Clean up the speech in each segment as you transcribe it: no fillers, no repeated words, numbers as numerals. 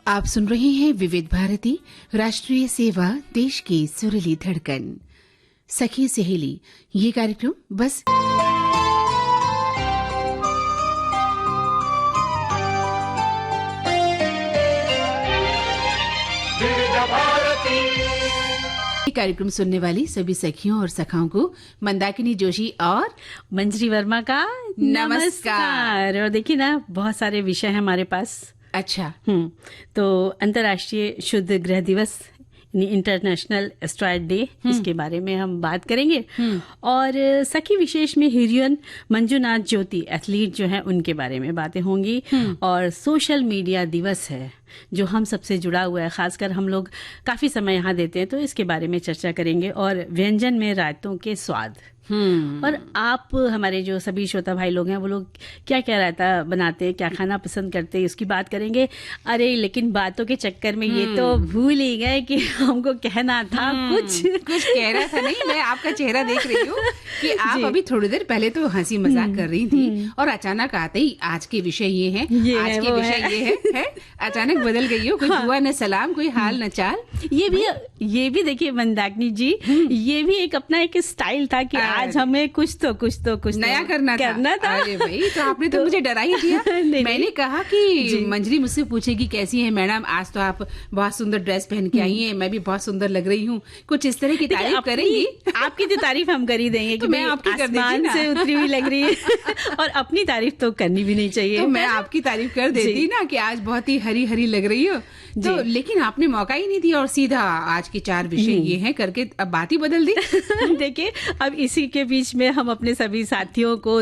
आप सुन रहे हैं विविध भारती राष्ट्रीय सेवा, देश की सुरीली धड़कन। सखी सहेली, ये कार्यक्रम बस कार्यक्रम सुनने वाली सभी सखियों और सखाओं को मंदाकिनी जोशी और मंजरी वर्मा का नमस्कार। और देखिए ना, बहुत सारे विषय हैं हमारे पास। अच्छा, तो अंतर्राष्ट्रीय शुद्ध ग्रह दिवस, इंटरनेशनल एस्ट्रॉयड डे, इसके बारे में हम बात करेंगे। और सखी विशेष में हीरोइन मंजुनाथ ज्योति एथलीट जो है उनके बारे में बातें होंगी। और सोशल मीडिया दिवस है जो हम सबसे जुड़ा हुआ है, खासकर हम लोग काफी समय यहाँ देते हैं, तो इसके बारे में चर्चा करेंगे। और व्यंजन में रायतों के स्वाद, और आप हमारे जो सभी श्रोता भाई लोग हैं वो लोग क्या क्या रायता बनाते हैं, क्या खाना पसंद करते हैं, उसकी बात करेंगे। अरे लेकिन बातों के चक्कर में ये तो भूल ही गए कि हमको कहना था कुछ कह रहा था। नहीं, मैं आपका चेहरा देख रही हूँ कि आप अभी थोड़ी देर पहले तो हंसी मजाक कर रही थी और अचानक आते ही आज के विषय ये है, आज के विषय ये है। अचानक बदल गई हो, कोई दुआ न सलाम, कोई हाल न चाल। ये भी देखिए मंदाकिनी जी, ये भी एक अपना एक स्टाइल था कि आज हमें कुछ नया करना था। अरे भाई, तो आपने तो मुझे डरा ही दिया। मैंने कहा कि मंजरी मुझसे पूछेगी कैसी है मैडम, आज तो आप बहुत सुंदर ड्रेस पहन के आई हैं, मैं भी बहुत सुंदर लग रही हूँ, कुछ इस तरह की तारीफ करेंगी। आपकी तो तारीफ हम कर ही देंगे कि मैं आपकी आसमान से उतरी हुई लग रही है और अपनी तारीफ तो करनी भी नहीं चाहिए। तो मैं आपकी तारीफ कर देती ना कि आज बहुत ही हरी हरी लग रही हो, तो लेकिन आपने मौका ही नहीं दिया और सीधा आज के 4 विषय ये हैं करके अब बात ही बदल दी। देखिए, अब इसी के बीच में हम अपने सभी साथियों को,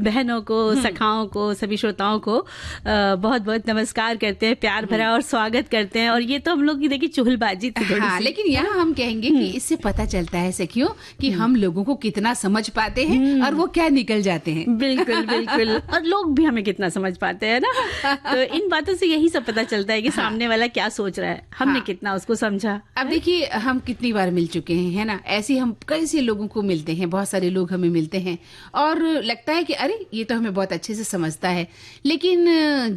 बहनों को, सखाओं को, सभी श्रोताओं को बहुत बहुत नमस्कार करते हैं, प्यार भरा और स्वागत करते हैं। और ये तो हम लोग की देखिए चुगलबाजी थी थोड़ी सी। लेकिन यहाँ हम कहेंगे कि इससे पता चलता है सखियों कि हम लोगों को कितना समझ पाते हैं और वो क्या निकल जाते हैं। बिल्कुल बिल्कुल। और लोग भी हमें कितना समझ पाते हैं ना। तो इन बातों से यही सब पता चलता है कि सामने वाला क्या सोच रहा है, हमने कितना उसको समझा। अब देखिए, हम कितनी बार मिल चुके हैं, है ना। ऐसे हम कैसे लोगों को मिलते हैं, बहुत सारे लोग हमें मिलते हैं और लगता है कि अरे ये तो हमें बहुत अच्छे से समझता है। लेकिन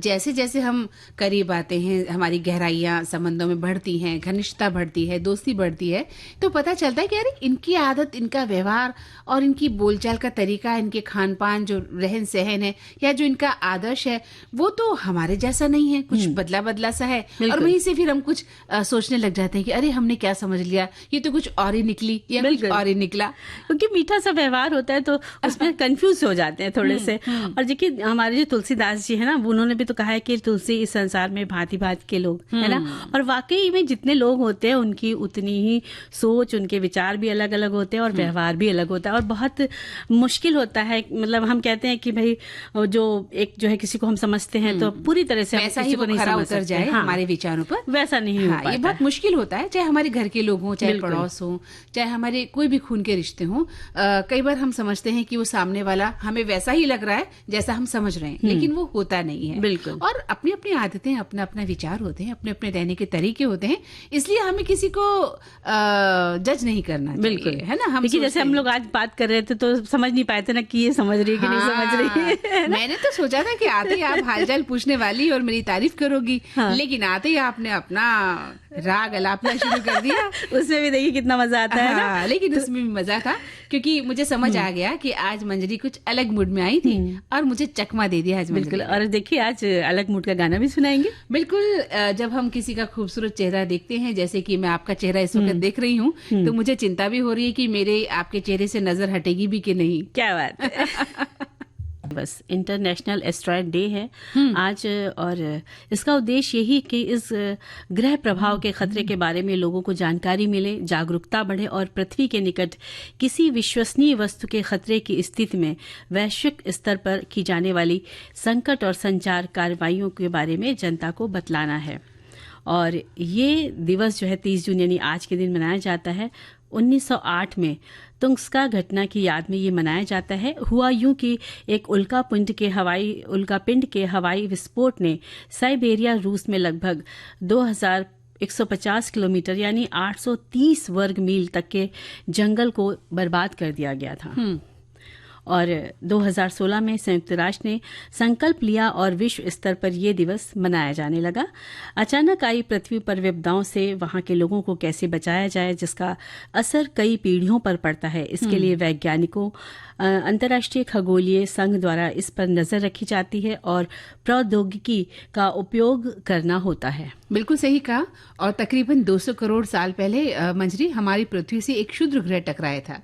जैसे जैसे हम करीब आते हैं, हमारी गहराइयां संबंधों में बढ़ती हैं, घनिष्ठता बढ़ती है, दोस्ती बढ़ती है, तो पता चलता है कि अरे इनकी आदत, इनका व्यवहार और इनकी बोलचाल का तरीका, इनके खान पान, जो रहन सहन है या जो इनका आदर्श है, वो तो हमारे जैसा नहीं है, कुछ बदला बदला सा है। और वहीं से फिर हम कुछ सोचने लग जाते हैं कि अरे हमने क्या समझ लिया, ये तो कुछ और ही निकली या कुछ और ही निकला। क्योंकि मीठा सा व्यवहार होता है तो उसमें कंफ्यूज हो जाते हैं थोड़े से। और देखिए, हमारे जो तुलसीदास जी है ना, उन्होंने भी तो कहा है कि तुलसी इस संसार में भांति भांति के लोग, है ना। और वाकई में जितने लोग होते हैं उनकी उतनी ही सोच, उनके विचार भी अलग अलग होते हैं और व्यवहार भी अलग होता है। और बहुत मुश्किल होता है, मतलब हम कहते हैं कि भाई जो एक जो है किसी को हम समझते हैं तो पूरी तरह से वैसा ही वो खरा उतर जाए हमारे विचारों पर, वैसा नहीं हो पाता। ये बहुत मुश्किल होता है, चाहे हमारे घर के लोग हों, चाहे पड़ोस हो, चाहे हमारे कोई भी खून के रिश्ते हों। कई बार हम समझते हैं कि वो सामने वाला हमें वैसा ही लग रहा है जैसा हम समझ रहे हैं, लेकिन वो होता नहीं है। बिल्कुल। और अपनी अपनी आदतें, अपना अपना विचार होते हैं, अपने अपने रहने के तरीके होते हैं, इसलिए हमें किसी को जज नहीं करना चाहिए। बिल्कुल, है ना। हम देखिए, जैसे हम लोग आज बात कर रहे थे तो समझ नहीं पाए थे ना कि ये समझ रही है कि नहीं समझ रही है। मैंने तो सोचा था कि आते ही आप हालचाल पूछने वाली और मेरी तारीफ करोगी, लेकिन आते ही आपने अपना राग अलापना शुरू कर दिया। उसमें भी देखिए कितना मजा आता है ना। लेकिन उसमें भी मजा था, क्योंकि मुझे समझ आ गया कि आज मंजरी कुछ अलग मूड में आई थी और मुझे चकमा दे दिया आज। बिल्कुल। और देखिए, आज अलग मूड का गाना भी सुनाएंगे। बिल्कुल। जब हम किसी का खूबसूरत चेहरा देखते हैं, जैसे कि मैं आपका चेहरा इस वक्त देख रही हूँ, तो मुझे चिंता भी हो रही है कि मेरे आपके चेहरे से नजर हटेगी भी कि नहीं। क्या बात है। बस इंटरनेशनल एस्ट्रॉयड डे है आज, और इसका उद्देश्य यही कि इस ग्रह प्रभाव के खतरे के बारे में लोगों को जानकारी मिले, जागरूकता बढ़े और पृथ्वी के निकट किसी विश्वसनीय वस्तु के खतरे की स्थिति में वैश्विक स्तर पर की जाने वाली संकट और संचार कार्रवाइयों के बारे में जनता को बतलाना है। और ये दिवस जो है 30 जून यानी आज के दिन मनाया जाता है। 1908 में तुंगस्का घटना की याद में ये मनाया जाता है। हुआ यूं कि एक उल्कापिंड के हवाई विस्फोट ने साइबेरिया रूस में लगभग 2150 किलोमीटर यानी 830 वर्ग मील तक के जंगल को बर्बाद कर दिया गया था। और 2016 में संयुक्त राष्ट्र ने संकल्प लिया और विश्व स्तर पर ये दिवस मनाया जाने लगा। अचानक आई पृथ्वी पर विपदाओं से वहां के लोगों को कैसे बचाया जाए, जिसका असर कई पीढ़ियों पर पड़ता है। इसके लिए वैज्ञानिकों, अंतर्राष्ट्रीय खगोलीय संघ द्वारा इस पर नजर रखी जाती है और प्रौद्योगिकी का उपयोग करना होता है। बिल्कुल सही कहा। और तकरीबन 200 करोड़ साल पहले मंजरी हमारी पृथ्वी से एक क्षुद्र ग्रह टकराया था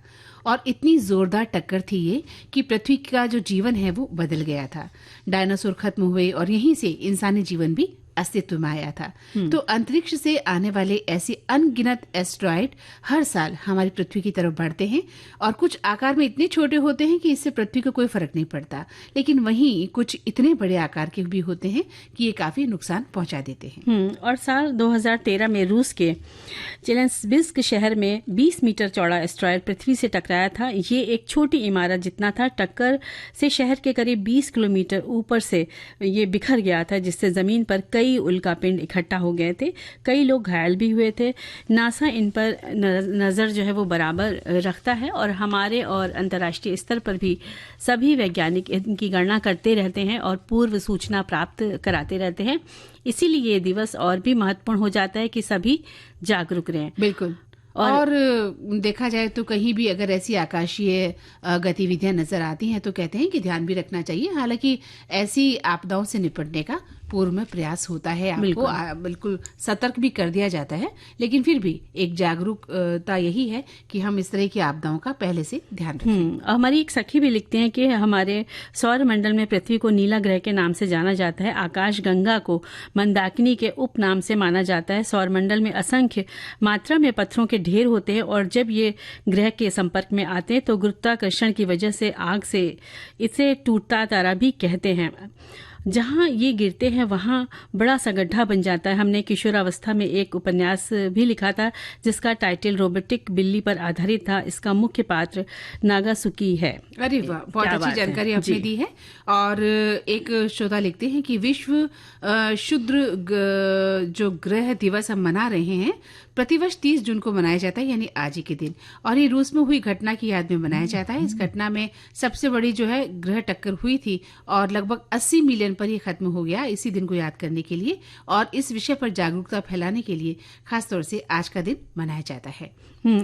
और इतनी जोरदार टक्कर थी ये कि पृथ्वी का जो जीवन है वो बदल गया था। डायनासोर खत्म हुए और यहीं से इंसानी जीवन भी अस्तित्व में आया था। तो अंतरिक्ष से आने वाले ऐसे अनगिनत एस्ट्रॉइड हर साल हमारी पृथ्वी की तरफ बढ़ते हैं और कुछ आकार में इतने छोटे होते हैं कि इससे पृथ्वी को कोई फर्क नहीं पड़ता, लेकिन वहीं कुछ इतने बड़े आकार के भी होते हैं कि ये काफी नुकसान पहुंचा देते हैं। और साल 2013 में रूस के चेलेंस्बिस्क शहर में 20 मीटर चौड़ा एस्ट्रॉइड पृथ्वी से टकराया था। ये एक छोटी इमारत जितना था। टक्कर से शहर के करीब 20 किलोमीटर ऊपर से ये बिखर गया था, जिससे जमीन पर कई उल्कापिंड इकट्ठा हो गए थे। कई लोग घायल भी हुए थे। नासा इन पर नजर जो है वो बराबर रखता है और हमारे और अंतर्राष्ट्रीय स्तर पर भी सभी वैज्ञानिक इनकी गणना करते रहते हैं और पूर्व सूचना प्राप्त कराते रहते हैं। इसीलिए ये दिवस और भी महत्वपूर्ण हो जाता है कि सभी जागरूक रहें। बिल्कुल। और देखा जाए तो कहीं भी अगर ऐसी आकाशीय गतिविधियां नजर आती हैं तो कहते हैं कि ध्यान भी रखना चाहिए। हालांकि ऐसी आपदाओं से निपटने का पूर्व में प्रयास होता है, आपको बिल्कुल सतर्क भी कर दिया जाता है, लेकिन फिर भी एक जागरूकता यही है कि हम इस तरह की आपदाओं का पहले से ध्यान रखें। हमारी एक सखी भी लिखते हैं कि हमारे सौर मंडल में पृथ्वी को नीला ग्रह के नाम से जाना जाता है। आकाश गंगा को मंदाकिनी के उपनाम से माना जाता है। सौर मंडल में असंख्य मात्रा में पत्थरों के ढेर होते हैं और जब ये ग्रह के संपर्क में आते हैं तो गुरुत्वाकर्षण की वजह से आग से इसे टूटता तारा भी कहते हैं। जहाँ ये गिरते हैं वहाँ बड़ा सा गड्ढा बन जाता है। हमने किशोरावस्था में एक उपन्यास भी लिखा था जिसका टाइटल रोबोटिक बिल्ली पर आधारित था। इसका मुख्य पात्र नागासुकी है। अरे वाह, बहुत अच्छी जानकारी आपने दी है। और एक श्रोता लिखते हैं कि विश्व क्षुद्र जो ग्रह दिवस हम मना रहे हैं प्रतिवर्ष 30 जून को मनाया जाता है, यानी आज ही के दिन, और ये रूस में हुई घटना की याद में मनाया जाता है। इस घटना में सबसे बड़ी जो है ग्रह टक्कर हुई थी और लगभग 80 मिलियन पर ये खत्म हो गया। इसी दिन को याद करने के लिए और इस विषय पर जागरूकता फैलाने के लिए खासतौर से आज का दिन मनाया जाता है।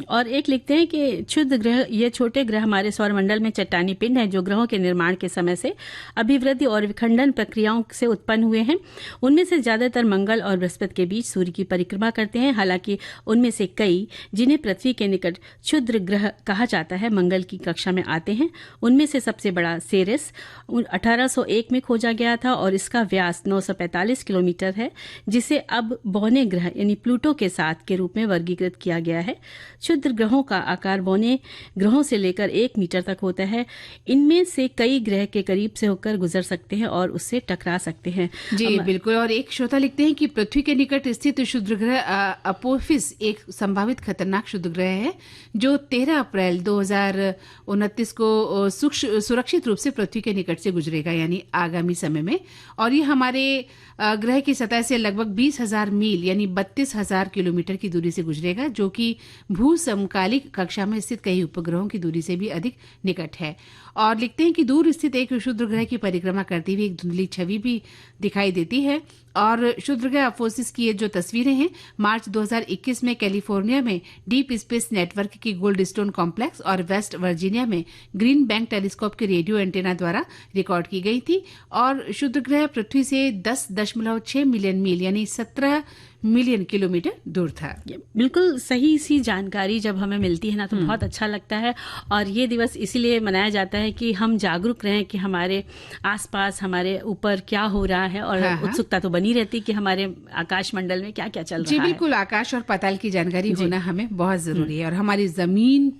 और एक लिखते हैं कि क्षुद्र ग्रह, ये छोटे ग्रह हमारे सौरमंडल में चट्टानी पिंड है जो ग्रहों के निर्माण के समय से अभिवृद्धि और विखंडन प्रक्रियाओं से उत्पन्न हुए हैं। उनमें से ज्यादातर मंगल और बृहस्पति के बीच सूर्य की परिक्रमा करते हैं। हालांकि उनमें से कई जिन्हें पृथ्वी के निकट क्षुद्र ग्रह कहा जाता है मंगल की कक्षा में आते हैं। उनमें से सबसे बड़ा सेरेस 1801 में खोजा गया था और इसका व्यास 945 किलोमीटर है, जिसे अब बौने ग्रह यानी प्लूटो के साथ के रूप में वर्गीकृत किया गया है। क्षुद्र ग्रहों का आकार बौने ग्रहों से लेकर 1 मीटर तक होता है। इनमें से कई ग्रह के करीब से होकर गुजर सकते हैं और उससे टकरा सकते हैं। जी बिल्कुल। और एक श्रोता लिखते हैं कि पृथ्वी के निकट स्थित क्षुद्र ग्रह अपोफिस एक संभावित खतरनाक क्षुद्र ग्रह है जो 13 अप्रैल 2029 को सुरक्षित रूप से पृथ्वी के निकट से गुजरेगा, यानी आगामी समय में। और ये हमारे ग्रह की सतह से लगभग 20,000 मील यानी 32,000 किलोमीटर की दूरी से गुजरेगा, जो कि भू समकालिक कक्षा में स्थित कई उपग्रहों की दूरी से भी अधिक निकट है। और लिखते हैं कि दूर स्थित एक क्षुद्र ग्रह की परिक्रमा करती हुई एक धुंधली छवि भी दिखाई देती है। और क्षुद्र ग्रह अपोफिस की ये जो तस्वीरें हैं मार्च 2021 में कैलिफोर्निया में डीप स्पेस नेटवर्क की गोल्डस्टोन कॉम्प्लेक्स और वेस्ट वर्जीनिया में ग्रीन बैंक टेलीस्कोप के रेडियो एंटेना द्वारा रिकॉर्ड की गई थी। और क्षुद्र ग्रह पृथ्वी से 10.6 मिलियन मील यानी 17 मिलियन किलोमीटर दूर था। बिल्कुल सही सी जानकारी जब हमें मिलती है ना तो बहुत अच्छा लगता है। और ये दिवस इसीलिए मनाया जाता है कि हम जागरूक रहें कि हमारे आसपास हमारे ऊपर क्या हो रहा है। और उत्सुकता तो बनी रहती कि हमारे आकाश मंडल में क्या क्या चल रहा है। जी बिल्कुल, आकाश और पाताल की जानकारी होना हमें बहुत जरूरी है। और हमारी जमीन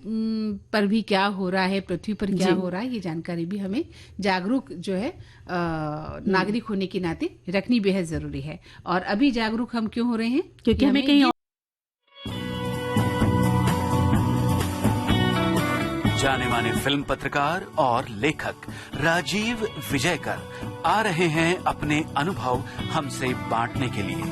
पर भी क्या हो रहा है, पृथ्वी पर क्या हो रहा है, ये जानकारी भी हमें जागरूक जो है नागरिक होने के नाते रखनी बेहद जरूरी है। और अभी जागरूक हम क्यों हो रहे हैं? क्योंकि हमें कहीं जाने माने फिल्म पत्रकार और लेखक राजीव विजयकर आ रहे हैं अपने अनुभव हमसे बांटने के लिए।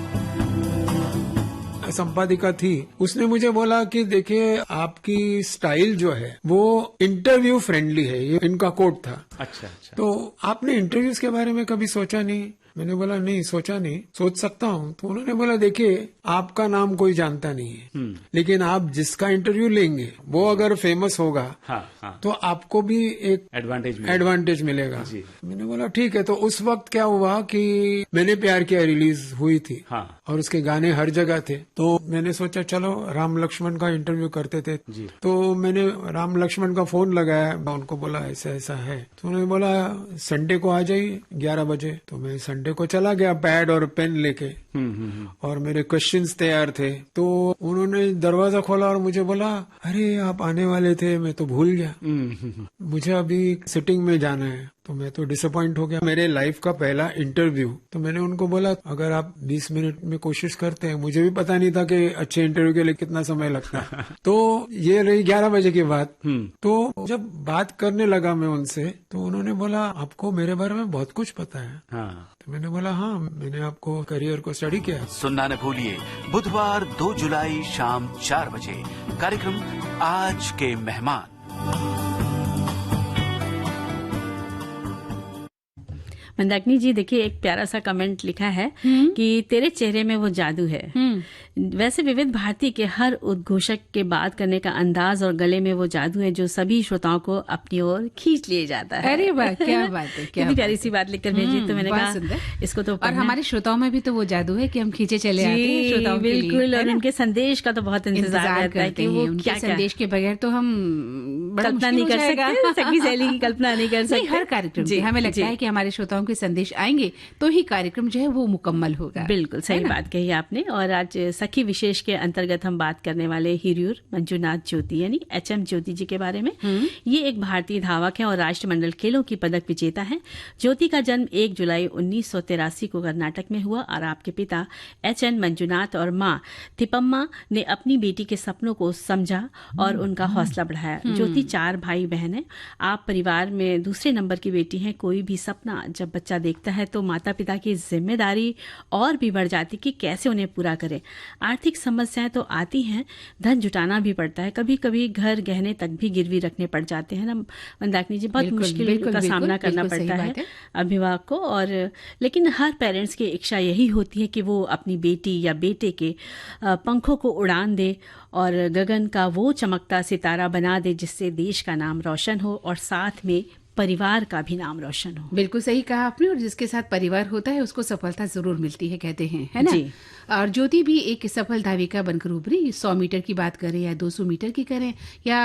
संपादिका थी, उसने मुझे बोला कि देखिए आपकी स्टाइल जो है वो इंटरव्यू फ्रेंडली है, ये इनका कोट था। अच्छा अच्छा। तो आपने इंटरव्यूज के बारे में कभी सोचा नहीं? मैंने बोला नहीं, सोचा नहीं, सोच सकता हूँ। तो उन्होंने बोला देखिए आपका नाम कोई जानता नहीं है, लेकिन आप जिसका इंटरव्यू लेंगे वो अगर फेमस होगा हाँ। तो आपको भी एक एडवांटेज मिलेगा। जी। मैंने बोला ठीक है। तो उस वक्त क्या हुआ कि मैंने प्यार किया रिलीज हुई थी, हाँ। और उसके गाने हर जगह थे। तो मैंने सोचा चलो राम लक्ष्मण का इंटरव्यू करते थे जी। तो मैंने राम लक्ष्मण का फोन लगाया, उनको बोला ऐसा ऐसा है। तो उन्होंने बोला संडे को आ जाइए 11 बजे। तो मैं संडे को चला गया पैड और पेन लेके, और मेरे क्वेश्चंस तैयार थे। तो उन्होंने दरवाजा खोला और मुझे बोला अरे आप आने वाले थे, मैं तो भूल गया, मुझे अभी सिटिंग में जाना है। तो मैं तो डिसअपॉइंट हो गया, मेरे लाइफ का पहला इंटरव्यू। तो मैंने उनको बोला अगर आप 20 मिनट में कोशिश करते हैं, मुझे भी पता नहीं था कि अच्छे इंटरव्यू के लिए कितना समय लगता है। तो ये रही 11 बजे की बात। तो जब बात करने लगा मैं उनसे, तो उन्होंने बोला आपको मेरे बारे में बहुत कुछ पता है। तो मैंने बोला हाँ, मैंने आपको करियर को स्टडी किया। सुनना न भूलिए बुधवार 2 जुलाई शाम 4 बजे कार्यक्रम आज के मेहमान। मंदाकिनी जी देखिए, एक प्यारा सा कमेंट लिखा है कि तेरे चेहरे में वो जादू है। वैसे विविध भारती के हर उद्घोषक के बात करने का अंदाज और गले में वो जादू है जो सभी श्रोताओं को अपनी ओर खींच लिए जाता है। अरे वाह, क्या बात है, कितनी प्यारी सी बात लिखकर भेजी। तो मैंने कहा इसको तो, और हमारे श्रोताओं में भी तो वो जादू है कि हम खींचे चले आते हैं श्रोताओं के लिए। बिल्कुल, और उनके संदेश का तो बहुत इंतजार रहता है कि वो क्या संदेश के बगैर तो हम कल्पना नहीं कर सकते, सखी सहेली की कल्पना नहीं कर सकते। हर कार्यक्रम हमें लगता है कि हमारे श्रोताओं के संदेश आएंगे तो ही कार्यक्रम जो है वो मुकम्मल होगा। बिल्कुल सही बात कही आपने। और आज सखी विशेष के अंतर्गत हम बात करने वाले हिरियूर मंजुनाथ ज्योति यानी HM ज्योति जी के बारे में। ये एक भारतीय धावक है और राष्ट्रमंडल खेलों की पदक विजेता है। ज्योति का जन्म 1 जुलाई 1983 को कर्नाटक में हुआ और आपके पिता HN मंजुनाथ और माँ तिपम्मा ने अपनी बेटी के सपनों को समझा और उनका हौसला बढ़ाया। ज्योति 4 भाई बहन है। आप परिवार में दूसरे नंबर की बेटी हैं। कोई भी सपना जब बच्चा देखता है तो माता पिता की जिम्मेदारी और भी बढ़ जाती कि कैसे उन्हें पूरा करें। आर्थिक समस्याएं तो आती हैं, धन जुटाना भी पड़ता है, कभी कभी घर गहने तक भी गिरवी रखने पड़ जाते हैं ना मंदाकिनी जी। बहुत मुश्किल का सामना करना पड़ता है अभिभावक को। और लेकिन हर पेरेंट्स की इच्छा यही होती है कि वो अपनी बेटी या बेटे के पंखों को उड़ान दे और गगन का वो चमकता सितारा बना दे जिससे देश का नाम रोशन हो और साथ में परिवार का भी नाम रोशन हो। बिल्कुल सही कहा आपने। और जिसके साथ परिवार होता है उसको सफलता जरूर मिलती है, कहते हैं, है ना जी। और ज्योति भी एक सफल धाविका बनकर उभरी। 100 मीटर की बात करें या 200 मीटर की करें या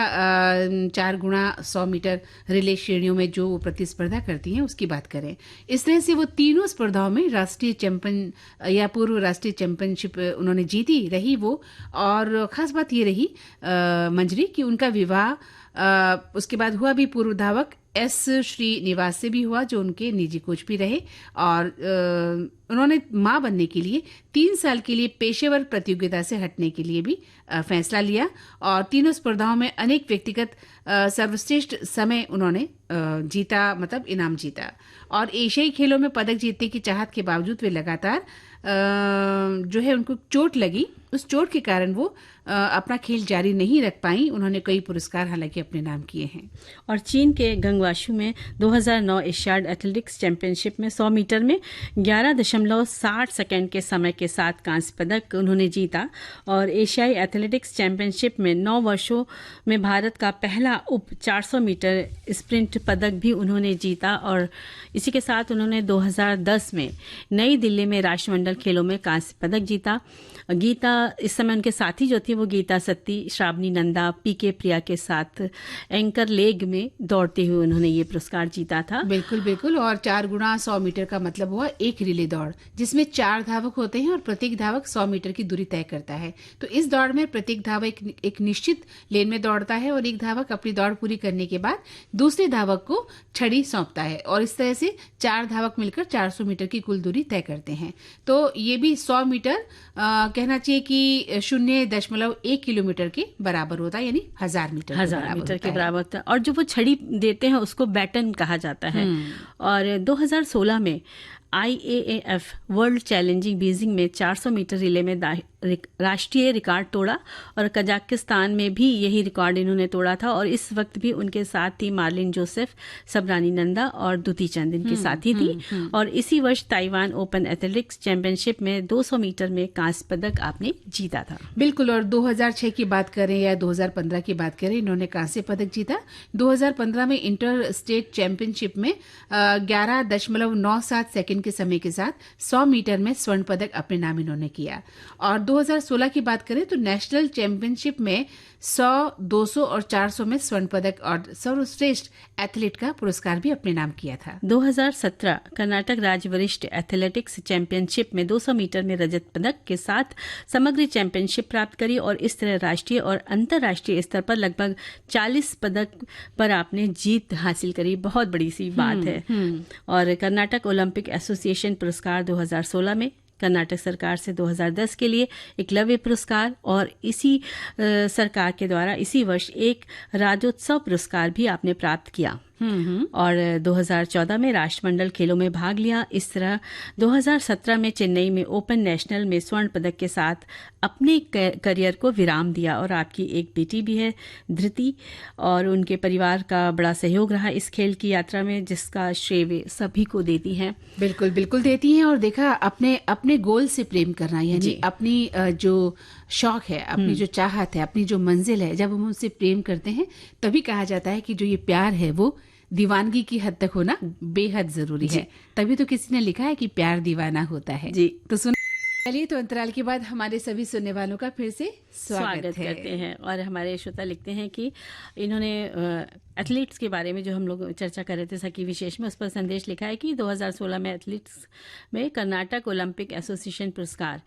4 गुणा 100 मीटर रिले श्रेणियों में जो प्रतिस्पर्धा करती हैं उसकी बात करें, इस तरह से वो तीनों स्पर्धाओं में राष्ट्रीय चैंपियन या पूर्व राष्ट्रीय चैंपियनशिप उन्होंने जीती रही वो। और खास बात ये रही मंजरी कि उनका विवाह उसके बाद हुआ भी पूर्व धावक S श्रीनिवास से भी हुआ जो उनके निजी कोच भी रहे। और उन्होंने मां बनने के लिए 3 साल के लिए पेशेवर प्रतियोगिता से हटने के लिए भी फैसला लिया। और तीनों स्पर्धाओं में अनेक व्यक्तिगत सर्वश्रेष्ठ समय उन्होंने जीता, मतलब इनाम जीता। और एशियाई खेलों में पदक जीतने की चाहत के बावजूद वे लगातार जो है उनको चोट लगी। उस चोट के कारण वो अपना खेल जारी नहीं रख पाई। उन्होंने कई पुरस्कार हालांकि अपने नाम किए हैं। और चीन के गंगवाशु में 2009 एशियाड एथलेटिक्स चैंपियनशिप में 100 मीटर में 11.60 सेकंड के समय के साथ कांस्य पदक उन्होंने जीता। और एशियाई एथलेटिक्स चैंपियनशिप में 9 वर्षों में भारत का पहला उप 400 मीटर स्प्रिंट पदक भी उन्होंने जीता। और इसी के साथ उन्होंने 2010 में नई दिल्ली में राष्ट्रमंडल खेलों में कांस्य पदक जीता। गीता, इस समय उनके साथी जो थे वो गीता सत्ती, श्रावणी नंदा, PK प्रिया के साथ एंकर लेग में दौड़ते हुए उन्होंने ये पुरस्कार जीता था। बिल्कुल बिल्कुल। और 4 गुणा 100 मीटर का मतलब हुआ एक रिले दौड़ जिसमें 4 धावक होते हैं और प्रत्येक धावक 100 मीटर की दूरी तय करता है। तो इस दौड़ में प्रत्येक धावक एक निश्चित लेन में दौड़ता है और एक धावक अपनी दौड़ पूरी करने के बाद दूसरे धावक को छड़ी सौंपता है और इस तरह से 4 धावक मिलकर 400 मीटर की कुल दूरी तय करते हैं। तो ये भी 100 मीटर कहना चाहिए कि 0.1 किलोमीटर के बराबर होता है, यानी 1000 मीटर के बराबर होता है। और जो वो छड़ी देते हैं उसको बैटन कहा जाता है। और 2016 में IAAF वर्ल्ड चैलेंजिंग बीजिंग में 400 मीटर रिले में राष्ट्रीय रिकॉर्ड तोड़ा और कजाकिस्तान में भी यही रिकॉर्ड इन्होंने तोड़ा था। और इस वक्त भी उनके साथ थी मार्लिन जोसेफ, सबरानी नंदा और दुती चंद इनके साथी थी। और इसी वर्ष ताइवान ओपन एथलेटिक्स चैंपियनशिप में 200 मीटर में कांस्य पदक आपने जीता था। बिल्कुल। और 2006 की बात करें या 2015 की बात करें, इन्होंने कांस्य पदक जीता। 2015 में इंटर स्टेट चैंपियनशिप में 11.97 सेकंड के समय के साथ 100 मीटर में स्वर्ण पदक अपने नाम इन्होंने किया। और 2016 की बात करें तो नेशनल चैंपियनशिप में 100, 200 और 400 में स्वर्ण पदक और सर्वश्रेष्ठ एथलीट का पुरस्कार भी अपने नाम किया था। 2017 कर्नाटक राज्य वरिष्ठ एथलेटिक्स चैंपियनशिप में 200 मीटर में रजत पदक के साथ समग्र चैंपियनशिप प्राप्त करी और इस तरह राष्ट्रीय और अंतर्राष्ट्रीय स्तर पर लगभग 40 पदक पर आपने जीत हासिल करी। बहुत बड़ी सी बात है। और कर्नाटक ओलंपिक एसोसिएशन पुरस्कार 2016 में, कर्नाटक सरकार से 2010 के लिए एकलव्य पुरस्कार और इसी सरकार के द्वारा इसी वर्ष एक राज्योत्सव पुरस्कार भी आपने प्राप्त किया। और 2014 में राष्ट्रमंडल खेलों में भाग लिया। इस तरह 2017 में चेन्नई में ओपन नेशनल में स्वर्ण पदक के साथ अपने करियर को विराम दिया। और आपकी एक बेटी भी है धृति, और उनके परिवार का बड़ा सहयोग रहा इस खेल की यात्रा में, जिसका श्रेय वे सभी को देती हैं। बिल्कुल बिल्कुल देती हैं। और देखा, अपने गोल से प्रेम करना, यानी अपनी जो शौक है, अपनी जो चाहत है, अपनी जो मंजिल है, जब हम उनसे प्रेम करते हैं तभी कहा जाता है कि जो ये प्यार है वो दीवानगी की हद तक होना बेहद जरूरी है। तभी तो किसी ने लिखा है कि प्यार दीवाना होता है जी। तो चलिए, तो अंतराल के बाद हमारे सभी सुनने वालों का फिर से स्वागत करते हैं। और हमारे श्रोता लिखते हैं कि इन्होंने एथलीट्स के बारे में जो हम लोग चर्चा कर रहे थे सखी विशेष में, उस पर संदेश लिखा है कि 2016 में एथलीट्स में कर्नाटक ओलंपिक एसोसिएशन पुरस्कार,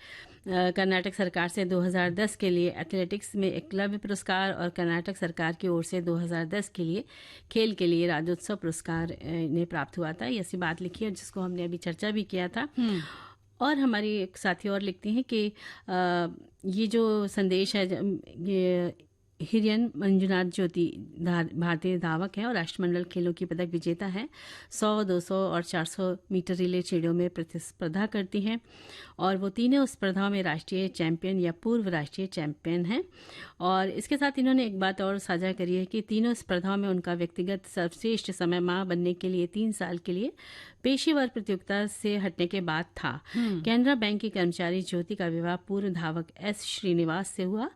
कर्नाटक सरकार से 2010 के लिए एथलेटिक्स में एकलव्य पुरस्कार और कर्नाटक सरकार की ओर से 2010 के लिए खेल के लिए राज्योत्सव पुरस्कार ने प्राप्त हुआ था। ये ऐसी बात लिखी है जिसको हमने अभी चर्चा भी किया था। और हमारी एक साथी और लिखती हैं कि ये जो संदेश है, ये हिरियन मंजुनाथ ज्योति भारतीय धावक हैं और राष्ट्रमंडल खेलों की पदक विजेता हैं। 100, 200 और 400 मीटर रिले चिड़ियों में प्रतिस्पर्धा करती हैं और वो तीनों स्पर्धाओं में राष्ट्रीय चैंपियन या पूर्व राष्ट्रीय चैंपियन हैं। और इसके साथ इन्होंने एक बात और साझा करी है कि तीनों स्पर्धाओं में उनका व्यक्तिगत सर्वश्रेष्ठ समय मां बनने के लिए 3 साल के लिए पेशेवर प्रतियोगिता से हटने के बाद था। कैनरा बैंक की कर्मचारी ज्योति का विवाह पूर्व धावक S श्रीनिवास से हुआ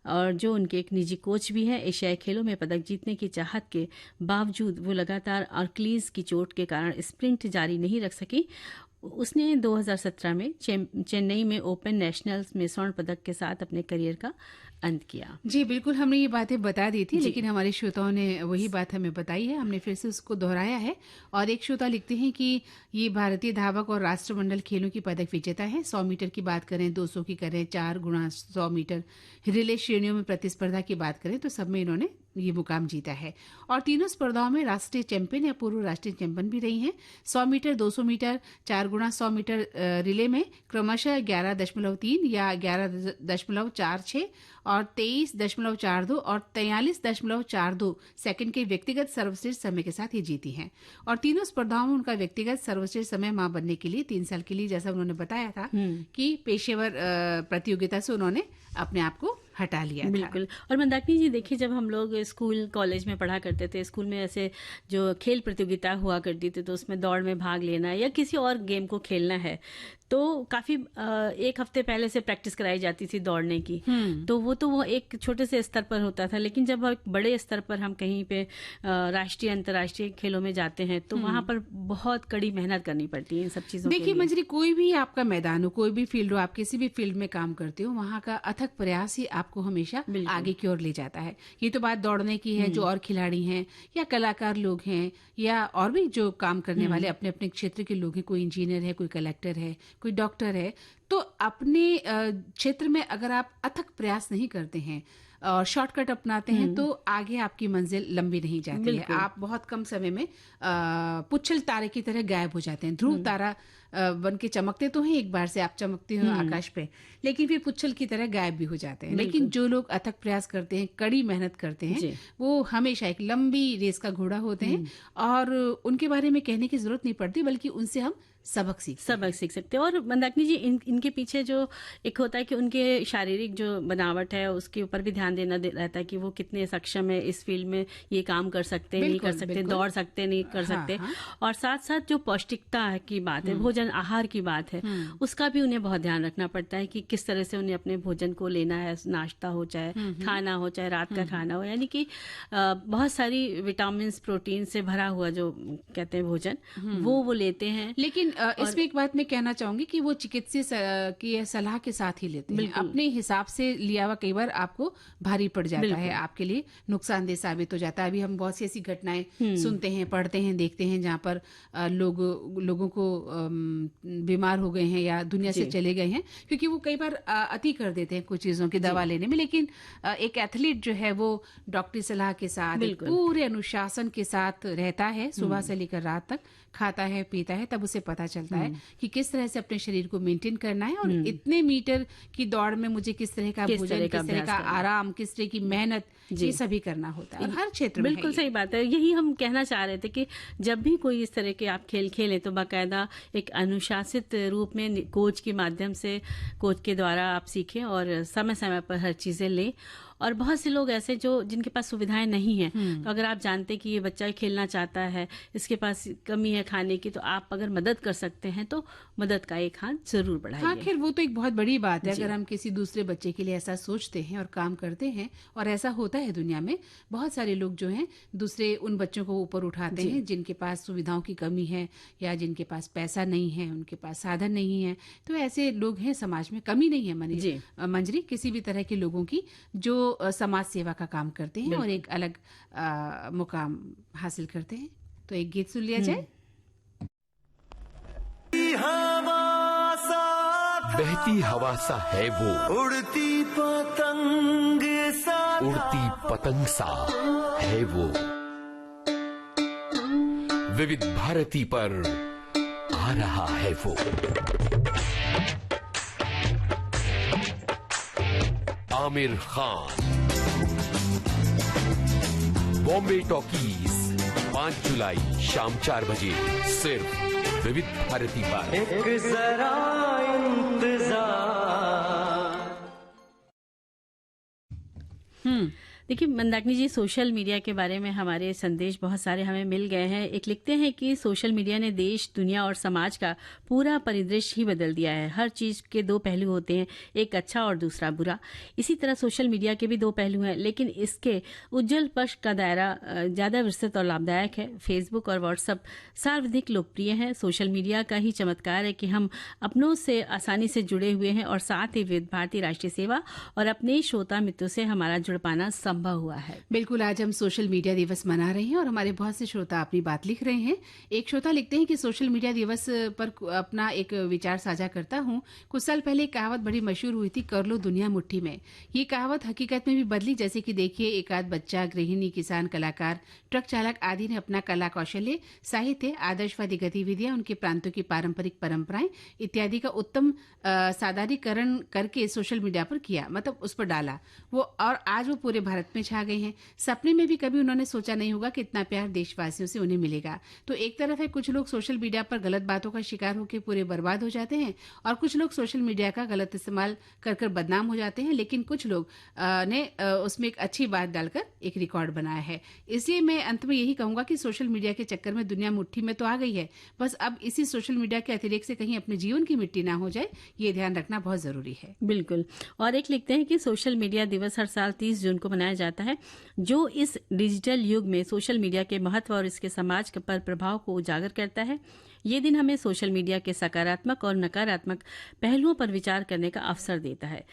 और जो उनके एक निजी कोच भी हैं। एशियाई खेलों में पदक जीतने की चाहत के बावजूद वो लगातार अक्लीज की चोट के कारण स्प्रिंट जारी नहीं रख सकी। उसने 2017 में चेन्नई में ओपन नेशनल्स में स्वर्ण पदक के साथ अपने करियर का अंत किया। जी बिल्कुल, हमने ये बातें बता दी थी, लेकिन हमारे श्रोताओं ने वही बात हमें बताई है, हमने फिर से उसको दोहराया है। और एक श्रोता लिखते हैं कि ये भारतीय धावक और राष्ट्रमंडल खेलों की पदक विजेता है। 100 मीटर की बात करें, 200 की करें, 4x100 मीटर रिले श्रेणियों में प्रतिस्पर्धा की बात करें तो सब में इन्होंने ये मुकाम जीता है। और तीनों स्पर्धाओं में राष्ट्रीय चैंपियन या पूर्व राष्ट्रीय चैंपियन भी रही हैं। 100 metre, 200 metre, 4x100 metre relay में क्रमशः 11.3 या 11.46 और 23.42 और 43.42 सेकंड के व्यक्तिगत सर्वश्रेष्ठ समय के साथ ये जीती हैं। और तीनों स्पर्धाओं में उनका व्यक्तिगत सर्वश्रेष्ठ समय मां बनने के लिए 3 साल के लिए, जैसा उन्होंने बताया था कि पेशेवर प्रतियोगिता से उन्होंने अपने आप को हटा लिया। बिल्कुल। और मंदाकिनी जी देखिए, जब हम लोग स्कूल कॉलेज में पढ़ा करते थे, स्कूल में ऐसे जो खेल प्रतियोगिता हुआ करती थी तो उसमें दौड़ में भाग लेना या किसी और गेम को खेलना है तो काफी 1 हफ्ते पहले से प्रैक्टिस कराई जाती थी दौड़ने की। तो वो एक छोटे से स्तर पर होता था, लेकिन जब एक बड़े स्तर पर हम कहीं पे राष्ट्रीय अंतर्राष्ट्रीय खेलों में जाते हैं तो वहां पर बहुत कड़ी मेहनत करनी पड़ती है इन सब चीजों के लिए। देखिए मंजरी, कोई भी आपका मैदान हो, कोई भी फील्ड हो, आप किसी भी फील्ड में काम करते हो, वहां का अथक प्रयास ही आपको हमेशा आगे की ओर ले जाता है। ये तो बात दौड़ने की है। जो और खिलाड़ी हैं या कलाकार लोग हैं या और भी जो काम करने वाले अपने अपने क्षेत्र के लोग हैं, कोई इंजीनियर है, कोई कलेक्टर है, कोई डॉक्टर है, तो अपने क्षेत्र में अगर आप अथक प्रयास नहीं करते हैं और शॉर्टकट अपनाते हैं तो आगे आपकी मंजिल लंबी नहीं जाती है। आप बहुत कम समय में पुच्छल तारे की तरह गायब हो जाते हैं। ध्रुव तारा बन के चमकते तो हैं, एक बार से आप चमकते हो आकाश पे, लेकिन फिर पुच्छल की तरह गायब भी हो जाते हैं। लेकिन जो लोग अथक प्रयास करते हैं, कड़ी मेहनत करते हैं, वो हमेशा एक लंबी रेस का घोड़ा होते हैं, और उनके बारे में कहने की जरूरत नहीं पड़ती, बल्कि उनसे हम सबक सीख सकते हैं। और मंदाकिनी जी, इनके पीछे जो एक होता है कि उनके शारीरिक जो बनावट है उसके ऊपर भी ध्यान देना रहता है कि वो कितने सक्षम है इस फील्ड में, ये काम कर सकते हैं, नहीं कर सकते, दौड़ सकते, नहीं कर सकते। और साथ साथ जो पौष्टिकता की बात है, भोजन आहार की बात है, उसका भी उन्हें बहुत ध्यान रखना पड़ता है कि किस तरह से उन्हें अपने भोजन को लेना है, नाश्ता हो चाहे खाना हो चाहे रात का खाना हो, यानी कि बहुत सारी विटामिन प्रोटीन से भरा हुआ जो कहते हैं भोजन, वो लेते हैं। लेकिन इसमें एक बात मैं कहना चाहूंगी कि वो चिकित्सीय की सलाह के साथ ही लेते हैं। अपने हिसाब से लिया हुआ कई बार आपको भारी पड़ जाता है, आपके लिए नुकसानदेह साबित हो जाता है। अभी हम बहुत सी ऐसी घटनाएं सुनते हैं, पढ़ते हैं, देखते हैं जहाँ पर लोगों को बीमार हो गए हैं या दुनिया से चले गए हैं, क्योंकि वो कई बार अति कर देते हैं कुछ चीजों की दवा लेने में। लेकिन एक एथलीट जो है वो डॉक्टरी सलाह के साथ, पूरे अनुशासन के साथ रहता है, सुबह से लेकर रात तक खाता है, पीता है, तब उसे पता चलता है कि किस तरह से अपने शरीर को मेंटेन करना है, और इतने मीटर की दौड़ में मुझे किस तरह का भोजन, किस तरह का आराम, किस तरह की मेहनत, ये सभी करना होता है। और हर क्षेत्र में बिल्कुल सही बात है। यही हम कहना चाह रहे थे कि जब भी कोई इस तरह के आप खेल खेलें तो बाकायदा एक अनुशासित रूप में कोच के माध्यम से, कोच के द्वारा आप सीखें और समय समय पर हर चीजें लें। और बहुत से लोग ऐसे जिनके पास सुविधाएं नहीं हैं, तो अगर आप जानते कि ये बच्चा खेलना चाहता है, इसके पास कमी है खाने की, तो आप अगर मदद कर सकते हैं तो मदद का एक हाथ जरूर बढ़ाइए। हाँ, खैर वो तो एक बहुत बड़ी बात है। अगर हम किसी दूसरे बच्चे के लिए ऐसा सोचते हैं और काम करते हैं, और ऐसा होता है दुनिया में, बहुत सारे लोग जो हैं दूसरे उन बच्चों को ऊपर उठाते हैं जिनके पास सुविधाओं की कमी है, या जिनके पास पैसा नहीं है, उनके पास साधन नहीं है। तो ऐसे लोग हैं समाज में, कमी नहीं है मंजरी किसी भी तरह के लोगों की जो समाज सेवा का काम करते हैं और एक अलग मुकाम हासिल करते हैं। तो एक गीत सुन लिया जाए। बहती हवा सा है वो, उड़ती पतंग सा है वो, विविध भारती पर आ रहा है वो। आमिर खान, बॉम्बे टॉकीज, 5 जुलाई शाम 4 बजे, सिर्फ विविध भारती पर। एक जरा इंतजार। देखिए मंदाकिनी जी, सोशल मीडिया के बारे में हमारे संदेश बहुत सारे हमें मिल गए हैं। एक लिखते हैं कि सोशल मीडिया ने देश, दुनिया और समाज का पूरा परिदृश्य ही बदल दिया है। हर चीज के दो पहलू होते हैं, एक अच्छा और दूसरा बुरा। इसी तरह सोशल मीडिया के भी दो पहलू हैं, लेकिन इसके उज्जवल पक्ष का दायरा ज्यादा विस्तृत और लाभदायक है। फेसबुक और व्हाट्सएप सर्वाधिक लोकप्रिय हैं। सोशल मीडिया का ही चमत्कार है कि हम अपनों से आसानी से जुड़े हुए हैं, और साथ ही विविध भारती राष्ट्रीय सेवा और अपने श्रोता मित्रों से हमारा जुड़ पाना संभव हुआ है। बिल्कुल, आज हम सोशल मीडिया दिवस मना रहे हैं और हमारे बहुत से श्रोता अपनी बात लिख रहे हैं। एक श्रोता लिखते हैं कि सोशल मीडिया दिवस पर अपना एक विचार साझा करता हूं। कुछ साल पहले एक कहावत बड़ी मशहूर हुई थी, कर लो दुनिया मुट्ठी में। ये कहावत हकीकत में भी बदली। जैसे कि देखिए, एक आध बच्चा, गृहिणी, किसान, कलाकार, ट्रक चालक आदि ने अपना कला कौशल्य, साहित्य, आदर्शवादी गतिविधियां, उनके प्रांतों की पारंपरिक परंपराएं इत्यादि का उत्तम सादरीकरण करके सोशल मीडिया पर किया, मतलब उस पर डाला वो, और आज वो पूरे भारत में छा गए हैं। सपने में भी कभी उन्होंने सोचा नहीं होगा कि इतना प्यार देशवासियों से उन्हें मिलेगा। तो एक तरफ है, कुछ लोग सोशल मीडिया पर गलत बातों का शिकार होकर पूरे बर्बाद हो जाते हैं, और कुछ लोग सोशल मीडिया का गलत इस्तेमाल कर बदनाम हो जाते हैं। लेकिन कुछ लोग ने उसमें एक अच्छी बात डालकर एक रिकॉर्ड बनाया है। इसलिए मैं अंत में यही कहूंगा कि सोशल मीडिया के चक्कर में दुनिया मुट्ठी में तो आ गई है, बस अब इसी सोशल मीडिया के अतिरेक से कहीं अपने जीवन की मिट्टी ना हो जाए, ये ध्यान रखना बहुत जरूरी है। बिल्कुल। और एक लिखते हैं कि सोशल मीडिया दिवस हर साल 30 जून को मनाया जाता है, जो इस डिजिटल युग में सोशल मीडिया के महत्व और इसके समाज पर प्रभाव को उजागर करता है। ये दिन हमें सोशल मीडिया के सकारात्मक और नकारात्मक पहलुओं पर विचार करने का अवसर देता है।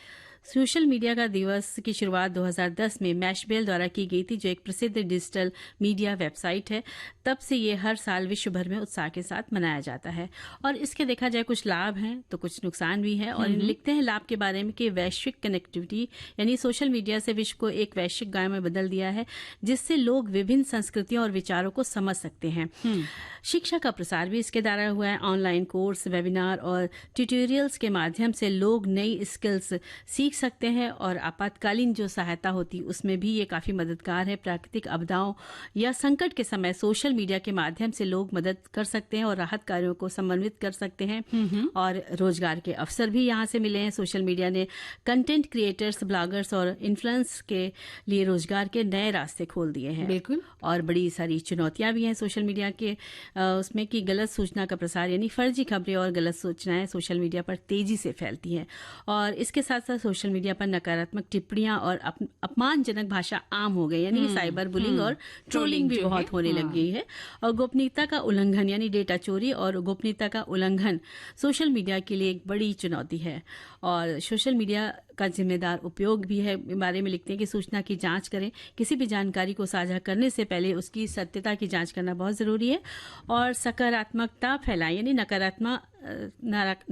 सोशल मीडिया का दिवस की शुरुआत 2010 में मैशबेल द्वारा की गई थी, जो एक प्रसिद्ध डिजिटल मीडिया वेबसाइट है। तब से ये हर साल विश्व भर में उत्साह के साथ मनाया जाता है। और इसके देखा जाए कुछ लाभ हैं तो कुछ नुकसान भी है। और लिखते हैं लाभ के बारे में कि वैश्विक कनेक्टिविटी, यानी सोशल मीडिया से विश्व को एक वैश्विक गांव में बदल दिया है, जिससे लोग विभिन्न संस्कृतियों और विचारों को समझ सकते हैं। शिक्षा का प्रसार भी इसके द्वारा हुआ है। ऑनलाइन कोर्स, वेबिनार और ट्यूटोरियल्स के माध्यम से लोग नई स्किल्स सीख सकते हैं और आपातकालीन जो सहायता होती उसमें भी ये काफी मददगार है। प्राकृतिक आपदाओं या संकट के समय सोशल मीडिया के माध्यम से लोग मदद कर सकते हैं और राहत कार्यों को समन्वित कर सकते हैं। और रोजगार के अवसर भी यहाँ से मिले हैं। सोशल मीडिया ने कंटेंट क्रिएटर्स, ब्लॉगर्स और इन्फ्लुएंस के लिए रोजगार के नए रास्ते खोल दिए हैं। बिल्कुल। और बड़ी सारी चुनौतियां भी हैं सोशल मीडिया के उसमें कि गलत सूचना का प्रसार, यानी फर्जी खबरें और गलत सूचनाएं सोशल मीडिया पर तेजी से फैलती हैं। और इसके साथ साथ सोशल मीडिया पर नकारात्मक टिप्पणियां और अपमानजनक भाषा आम हो गई, यानी साइबर बुलिंग और ट्रोलिंग भी बहुत होने लग गई है। और गोपनीयता का उल्लंघन, यानी डेटा चोरी और गोपनीयता का उल्लंघन सोशल मीडिया के लिए एक बड़ी चुनौती है। और सोशल मीडिया का जिम्मेदार उपयोग भी है बारे में लिखते हैं कि सूचना की जांच करें। किसी भी जानकारी को साझा करने से पहले उसकी सत्यता की जांच करना बहुत जरूरी है। और सकारात्मकता फैलाएं, यानी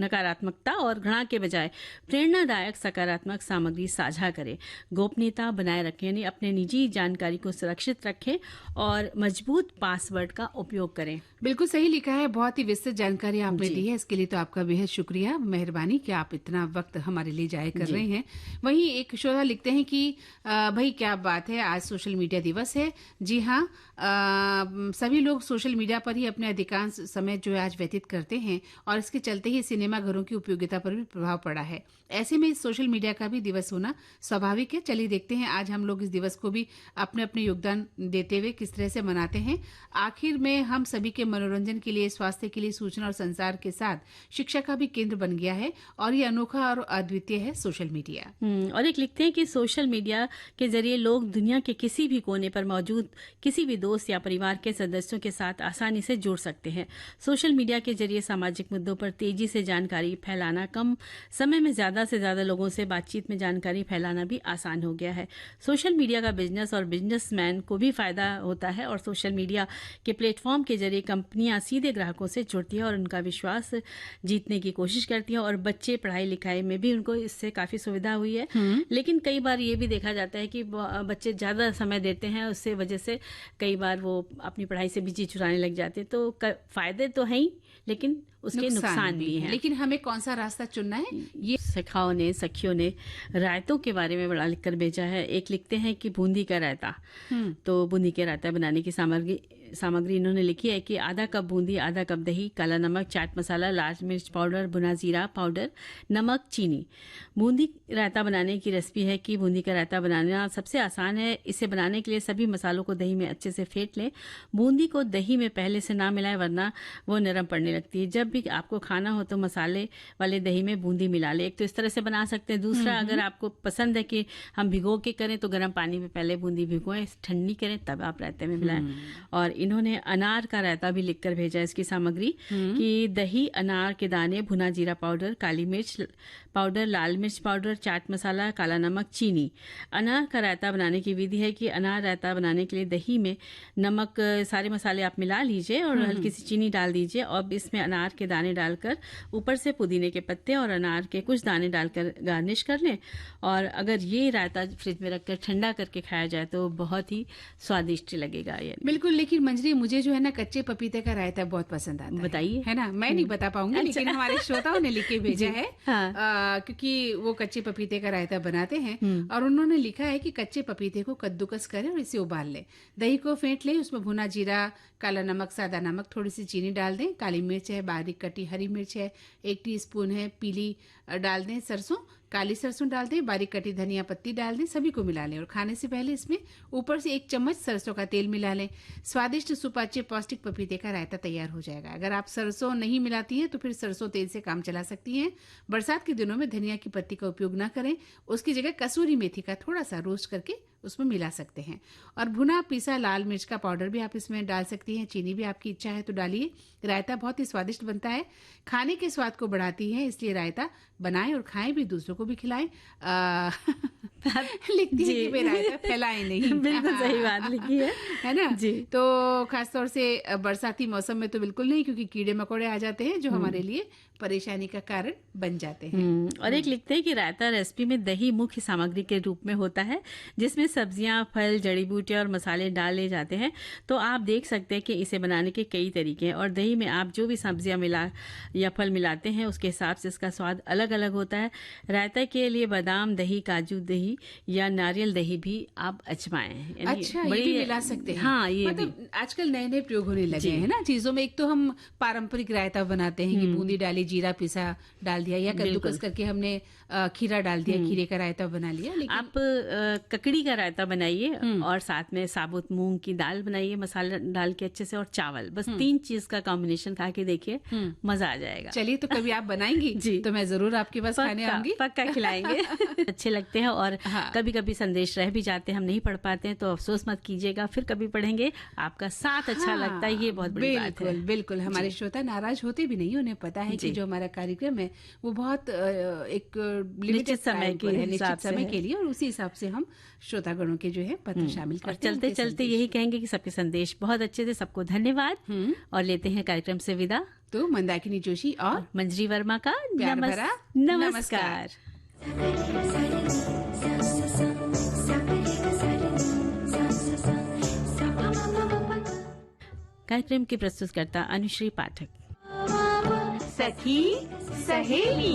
नकारात्मकता और घृणा के बजाय प्रेरणादायक सकारात्मक सामग्री साझा करें। गोपनीयता बनाए रखें, यानी अपने निजी जानकारी को सुरक्षित रखें और मजबूत पासवर्ड का उपयोग करें। बिल्कुल सही लिखा है। बहुत ही विस्तृत जानकारी आपने दी है, इसके लिए तो आपका बेहद शुक्रिया, मेहरबानी कि आप इतना वक्त हमारे लिए जाया कर रहे हैं। वहीं एक श्रोता लिखते हैं कि भाई क्या बात है, आज सोशल मीडिया दिवस है। जी हाँ, सभी लोग सोशल मीडिया पर ही अपने अधिकांश समय जो है आज व्यतीत करते हैं और इसके चलते ही सिनेमा घरों की उपयोगिता पर भी प्रभाव पड़ा है। ऐसे में सोशल मीडिया का भी दिवस होना स्वाभाविक है। चलिए देखते हैं आज हम लोग इस दिवस को भी अपने अपने योगदान देते हुए किस तरह से मनाते हैं। आखिर में हम सभी के मनोरंजन के लिए, स्वास्थ्य के लिए, सूचना और संचार के साथ शिक्षा का भी केंद्र बन गया है और ये अनोखा और अद्वितीय है सोशल मीडिया। और एक लिखते हैं कि सोशल मीडिया के जरिए लोग दुनिया के किसी भी कोने पर मौजूद किसी भी दोस्त या परिवार के सदस्यों के साथ आसानी से जुड़ सकते हैं। सोशल मीडिया के जरिए सामाजिक मुद्दों पर तेजी से जानकारी फैलाना, कम समय में ज्यादा से ज्यादा लोगों से बातचीत में जानकारी फैलाना भी आसान हो गया है। सोशल मीडिया का बिजनेस और बिजनेसमैन को भी फायदा होता है और सोशल मीडिया के प्लेटफॉर्म के जरिए कंपनियां सीधे ग्राहकों से जुड़ती है और उनका विश्वास जीतने की कोशिश करती है। और बच्चे पढ़ाई लिखाई में भी उनको इससे काफी सुविधा हुई है। लेकिन कई बार ये भी देखा जाता है कि बच्चे ज्यादा समय देते हैं, उससे वजह से कई बार वो अपनी पढ़ाई से बिजी चुराने लग जाते हैं। तो फायदे तो हैं ही, लेकिन उसके नुकसान भी हैं। लेकिन हमें कौन सा रास्ता चुनना है, ये सखाओं ने, सखियों ने रायतों के बारे में बड़ा लिखकर भेजा है। एक लिखते हैं कि बूंदी का रायता। तो बूंदी के रायता बनाने की सामग्री इन्होंने लिखी है कि आधा कप बूंदी, आधा कप दही, काला नमक, चाट मसाला, लाल मिर्च पाउडर, भुना जीरा पाउडर, नमक, चीनी। बूंदी रायता बनाने की रेसिपी है कि बूंदी का रायता बनाना सबसे आसान है। इसे बनाने के लिए सभी मसालों को दही में अच्छे से फेंट लें। बूंदी को दही में पहले से ना मिलाएं, वरना वो नरम पड़ने लगती है। जब भी आपको खाना हो तो मसाले वाले दही में बूंदी मिला लें। एक तो इस तरह से बना सकते हैं। दूसरा, अगर आपको पसंद है कि हम भिगो के करें तो गर्म पानी में पहले बूंदी भिगोएं, ठंडी करें, तब आप रायते में मिलाएं। और इन्होंने अनार का रायता भी लिखकर भेजा इसकी सामग्री कि दही, अनार के दाने, भुना जीरा पाउडर, काली मिर्च पाउडर, लाल मिर्च पाउडर, चाट मसाला, काला नमक, चीनी। अनार का रायता बनाने की विधि है कि अनार रायता बनाने के लिए दही में नमक, सारे मसाले आप मिला लीजिए और हल्की सी चीनी डाल दीजिए और इसमें अनार के दाने डालकर ऊपर से पुदीने के पत्ते और अनार के कुछ दाने डालकर गार्निश कर लें। और अगर ये रायता फ्रिज में रखकर ठंडा करके खाया जाए तो बहुत ही स्वादिष्ट लगेगा। बिल्कुल। लेकिन मंजरी, मुझे जो है ना कच्चे पपीते का रायता बहुत पसंद आता है। बताइए। है ना, मैं नहीं बता पाऊंगी। अच्छा। लेकिन हमारे श्रोताओं ने लिख के भेजा है। हाँ। क्योंकि वो कच्चे पपीते का रायता बनाते हैं और उन्होंने लिखा है कि कच्चे पपीते को कद्दूकस करें और इसे उबाल लें, दही को फेंट लें, उसमें भुना जीरा, काला नमक, सादा नमक, थोड़ी सी चीनी डाल दें, काली मिर्च है, बारीक कटी हरी मिर्च है 1 टीस्पून है, पीली डाल दें, सरसों, काली सरसों डाल दें, बारीक कटी धनिया पत्ती डाल दें, सभी को मिला लें और खाने से पहले इसमें ऊपर से 1 चम्मच सरसों का तेल मिला लें। स्वादिष्ट, सुपाच्य, पौष्टिक पपीते का रायता तैयार हो जाएगा। अगर आप सरसों नहीं मिलाती हैं तो फिर सरसों तेल से काम चला सकती हैं। बरसात के दिनों में धनिया की पत्ती का उपयोग न करें, उसकी जगह कसूरी मेथी का थोड़ा सा रोस्ट करके उसमें मिला सकते हैं। और भुना पीसा लाल मिर्च का पाउडर भी आप इसमें डाल सकती हैं। चीनी भी आपकी इच्छा है तो डालिए। रायता बहुत ही स्वादिष्ट बनता है, खाने के स्वाद को बढ़ाती है, इसलिए रायता बनाएं और खाएं भी, दूसरों को भी खिलाएं। लिखती है कि वे रायता फैलाएं नहीं। बिल्कुल सही बात लिखी है ना जी। तो खासतौर से बरसाती मौसम में तो बिल्कुल नहीं, क्योंकि कीड़े मकोड़े आ जाते हैं जो हमारे लिए परेशानी का कारण बन जाते हैं। और एक लिखते हैं कि रायता रेसिपी में दही मुख्य सामग्री के रूप में होता है, जिसमें सब्जियां, फल, जड़ी बूटियां और मसाले डाले जाते हैं। तो आप देख सकते हैं कि इसे बनाने के कई तरीके हैं, और दही में आप जो भी सब्जियां मिला या फल मिलाते हैं उसके हिसाब से इसका स्वाद अलग अलग होता है। रायता के लिए बादाम दही, काजू दही या नारियल दही भी आप आजमाएं। अच्छा, ये भी मिला सकते हैं। हाँ, ये मतलब आजकल नए नए प्रयोग होने लगे हैं ना चीजों में। एक तो हम पारंपरिक रायता बनाते हैं कि बूंदी डाली, जीरा पिसा डाल दिया, या कद्दूकस करके हमने खीरा डाल दिया, खीरे का रायता बना लिया। लेकिन आप ककड़ी का रायता बनाइए और साथ में साबुत मूंग की दाल बनाइए मसाला डाल के अच्छे से, और चावल, बस 3 चीज का कॉम्बिनेशन खा के देखिए, मजा आ जाएगा। चलिए, तो कभी आप बनाएंगी जी, तो मैं जरूर आपके पास खाने आऊंगी। पक्का खिलाएंगे। अच्छे लगते हैं, और हाँ। कभी कभी संदेश रह भी जाते हैं, हम नहीं पढ़ पाते हैं, तो अफसोस मत कीजिएगा, फिर कभी पढ़ेंगे। आपका साथ अच्छा लगता है, ये बहुत बड़ी बात है। बिल्कुल बिल्कुल। हमारे श्रोता नाराज होते भी नहीं, उन्हें पता है कि जो हमारा कार्यक्रम है वो बहुत एक लिमिटेड समय के निश्चित समय के लिए, और उसी हिसाब से हम श्रोतागणों के जो है पत्र शामिल और करते हैं। चलते चलते यही कहेंगे कि सबके संदेश बहुत अच्छे थे, सबको धन्यवाद, और लेते हैं कार्यक्रम से विदा। तो मंदाकिनी जोशी और मंजरी वर्मा का प्यार भरा नमस्कार। कार्यक्रम की प्रस्तुतकर्ता अनुश्री पाठक। सखी सहेली।